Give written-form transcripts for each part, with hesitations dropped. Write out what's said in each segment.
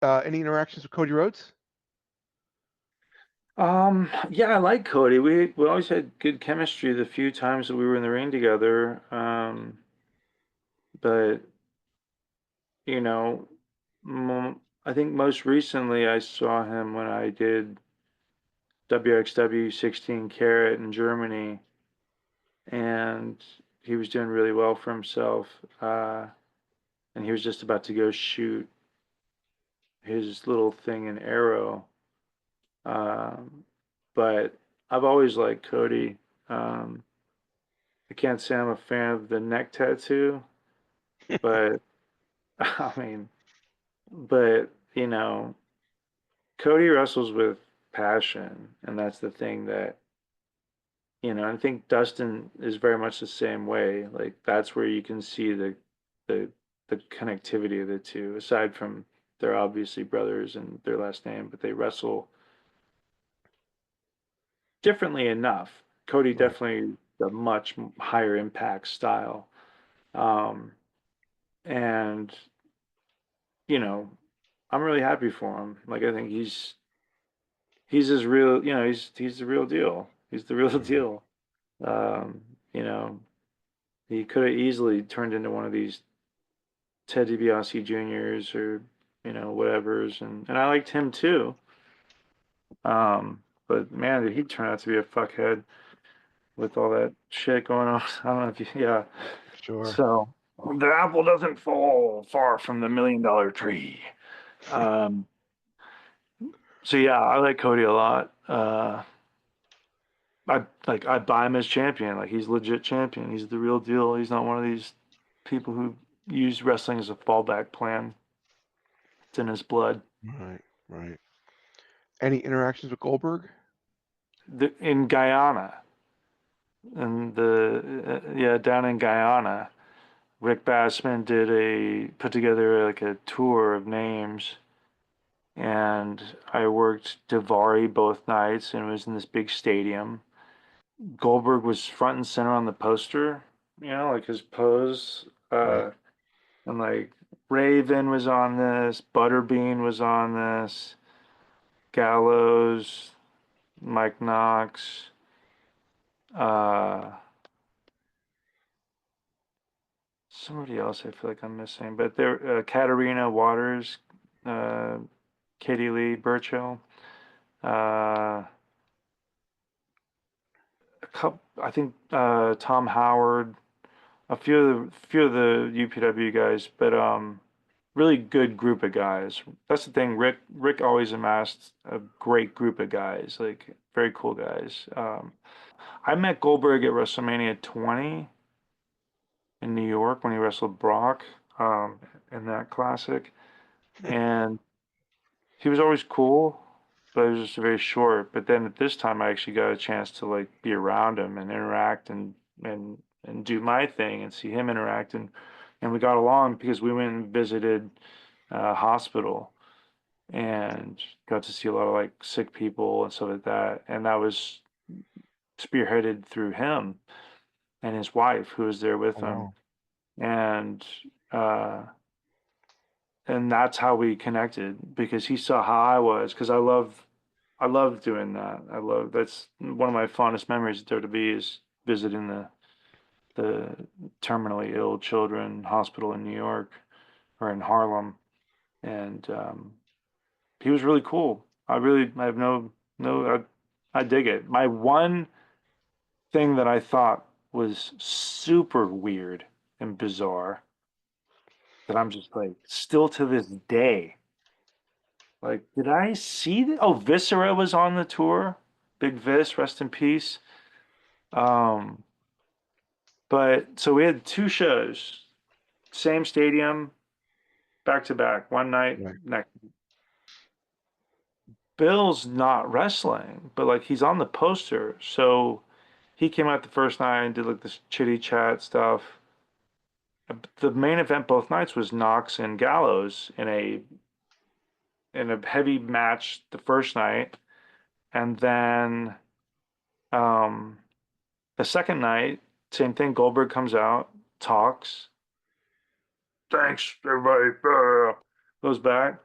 Any interactions with Cody Rhodes? Yeah, I like Cody. We always had good chemistry the few times that we were in the ring together. But you know, I think most recently I saw him when I did WXW 16 Carat in Germany, and he was doing really well for himself. And he was just about to go shoot his little thing in Arrow. Um, but I've always liked Cody. Um, I can't say I'm a fan of the neck tattoo, but I mean, but Cody wrestles with passion, and that's the thing that, I think Dustin is very much the same way. Like that's where you can see the the connectivity of the two, aside from they're obviously brothers and their last name, but they wrestle differently enough. Cody Right. definitely a much higher impact style. Um, and you know, I'm really happy for him. Like I think he's as real, he's the real deal. He's the real Mhm. deal. Um, you know, he could have easily turned into one of these Ted DiBiase Juniors or whatever's, and I liked him too. But man, did he turn out to be a fuckhead with all that shit going on? I don't know if yeah. Sure. So the apple doesn't fall far from the $1 million tree. Um, so yeah, I like Cody a lot. I buy him as champion. Like he's legit champion. He's the real deal. He's not one of these people who use wrestling as a fallback plan. It's in his blood. Right. Right. Any interactions with Goldberg? In Guyana, and yeah, down in Guyana, Rick Bassman put together like a tour of names, and I worked Davari both nights, and it was in this big stadium. Goldberg was front and center on the poster, like his pose. Right. And like Raven was on this, Butterbean was on this, Gallows, Mike Knox, uh, somebody else I feel like I'm missing, but there, Katarina Waters, uh, Katie Lee Burchill, uh, a couple, I think Tom Howard, a few of the UPW guys, but really good group of guys. That's the thing. Rick always amassed a great group of guys, like very cool guys. I met Goldberg at WrestleMania 20 in New York when he wrestled Brock um, in that classic, and he was always cool, but it was just very short. But then at this time, I actually got a chance to like be around him and interact and do my thing and see him interact and we got along because we went and visited hospital and got to see a lot of like sick people and stuff like that. And that was spearheaded through him and his wife who was there with Oh him. wow. And uh and that's how we connected because he saw how I was because I love doing that. That's one of my fondest memories at WWE is visiting the terminally ill children hospital in New York or in Harlem. And he was really cool. I have no I dig it. My one thing that I thought was super weird and bizarre that I'm just like still to this day. Like, did I see that? Oh, Viscera was on the tour. Big Vis, rest in peace. Um, but so we had two shows, same stadium, back to back, one night, Right. next. Bill's not wrestling, but like he's on the poster. So he came out the first night and did like this chitty chat stuff. The main event both nights was Knox and Gallows in a heavy match the first night, and then um, the second night, same thing. Goldberg comes out, talks, thanks everybody, goes back.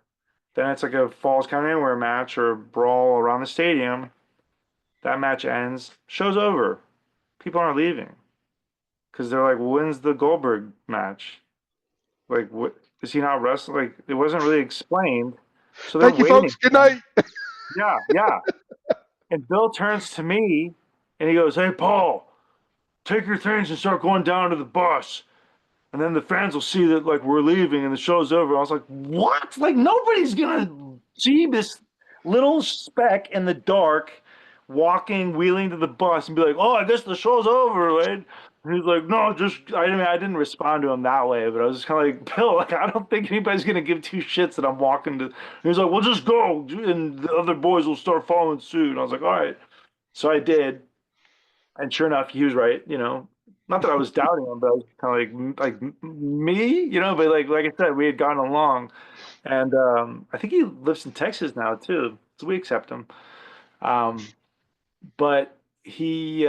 Then it's like a Falls Count Anywhere match or a brawl around the stadium. That match ends. Show's over. People aren't leaving because they're like, when's the Goldberg match? Like, what is he not wrestling? Like, it wasn't really explained. So they're Thank you, waiting. folks. Good night. Yeah, yeah. And Bill turns to me and he goes, "Hey, Paul, take your things and start going down to the bus. And then the fans will see that like we're leaving and the show's over." I was like, "What? Like nobody's gonna see this little speck in the dark walking, wheeling to the bus and be like, 'Oh, I guess the show's over, right?'" And he's like, "No, just I didn't respond to him that way, but I was just kind of like, Bill, like I don't think anybody's gonna give two shits that I'm walking to." And he's like, "Well, just go, and the other boys will start following suit." And I was like, "All right." So I did, and sure enough, he was right. Not that I was doubting him, but I was kind of like me, But like I said, we had gotten along, and I think he lives in Texas now too, so we accept him. Um, but he,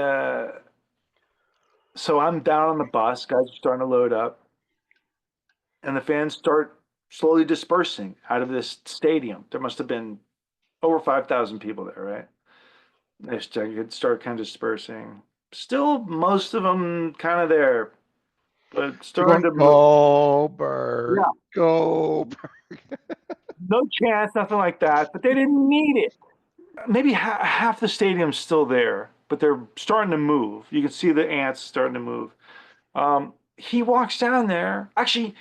so I'm down on the bus, guys are starting to load up, and the fans start slowly dispersing out of this stadium. There must have been over 5,000 people there, right? They start kind of dispersing. Still, most of them kind of there, but They're starting going, to move. Goldberg, Yeah, Goldberg. no chance, nothing like that. But they didn't need it. Maybe half the stadium's still there, but they're starting to move. You can see the ants starting to move. He walks down there. Actually,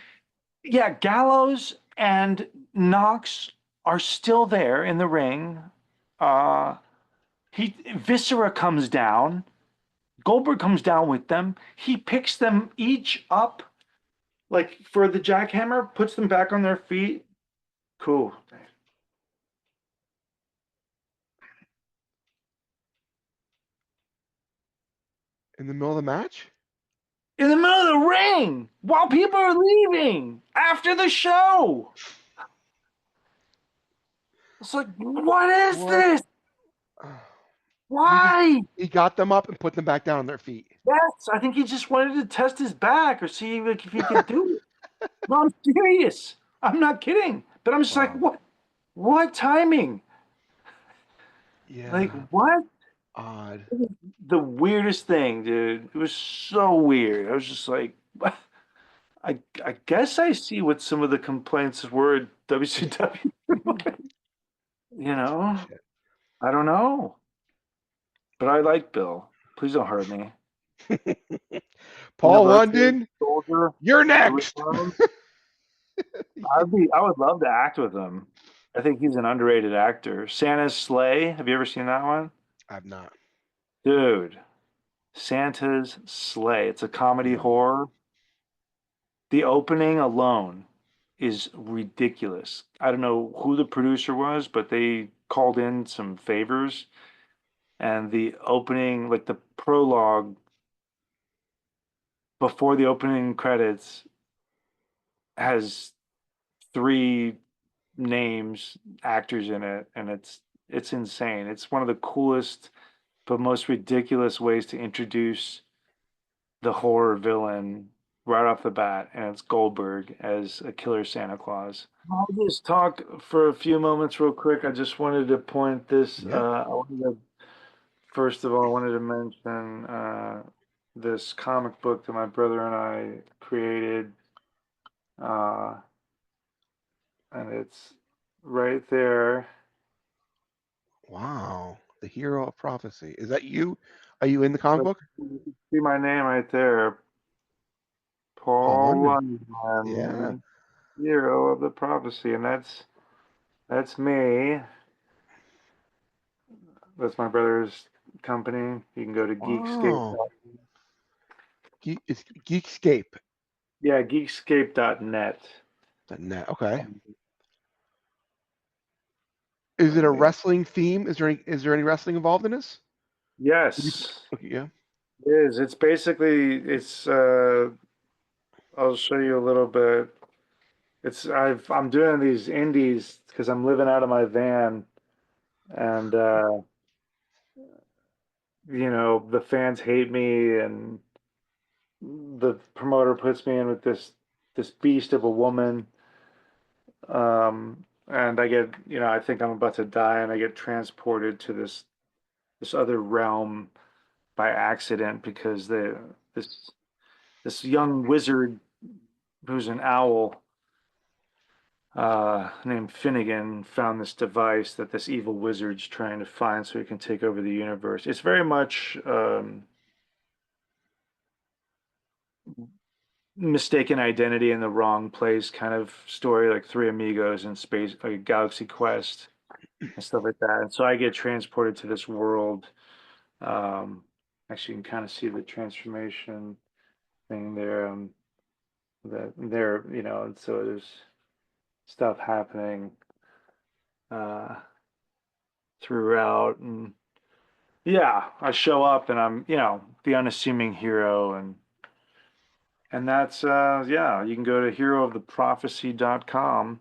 yeah, Gallows and Knox are still there in the ring. Uh, he Viscera comes down. Goldberg comes down with them. He picks them each up, like for the jackhammer, puts them back on their feet. Cool. In the middle of the match? In the middle of the ring while people are leaving after the show. It's like, what is What? this? Maybe Why? he got them up and put them back down on their feet. Yes, I think he just wanted to test his back or see like, if he could do it. No, I'm serious. I'm not kidding. But I'm just like, Wow. what? What timing? Like, Yeah. what? Odd. The weirdest thing, dude. It was so weird. I was just like, I guess I see what some of the complaints were at WCW. You know, Shit. I don't know, but I like Bill. Please don't hurt me. Paul Universal London, Soldier, you're Cody next. Rhodes. I would love to act with him. I think he's an underrated actor. Santa's Sleigh. Have you ever seen that one? I've not. Dude, Santa's Sleigh. It's a comedy Mm. horror. The opening alone is ridiculous. I don't know who the producer was, but they called in some favors, and the opening, like the prologue before the opening credits, has three names, actors in it, and it's insane. It's one of the coolest but most ridiculous ways to introduce the horror villain right off the bat, and it's Goldberg as a killer Santa Claus. I'll just talk for a few moments real quick. I just wanted to point this. Yeah. First of all, I wanted to mention this comic book that my brother and I created, uh, and it's right there. Wow. The hero of prophecy. Is that you? Are you in the comic But book? you can see my name right there, Paul Paul London. Yeah. London, hero of the prophecy, and that's me. That's my brother's company. You can go to Geekscape. Wow. It's Geekscape. Yeah, Geekscape.net. Net. Okay. Is it Let a me. wrestling theme? Is there any wrestling involved in this? Yes, Okay, yeah. it is. It's basically it's. I'll show you a little bit. I'm doing these indies because I'm living out of my van, and the fans hate me, and the promoter puts me in with this beast of a woman. and I get, I think I'm about to die, and I get transported to this other realm by accident because this young wizard who's an owl named Finnegan found this device that this evil wizard's trying to find so he can take over the universe. It's very much mistaken identity in the wrong place kind of story, like Three Amigos in space, like a Galaxy Quest and stuff like that. And so I get transported to this world. Um, Actually, you can kind of see the transformation thing there. That there, and so there's stuff happening uh, throughout, and yeah, I show up and I'm, the unassuming hero, and that's yeah, you can go to herooftheprophecy.com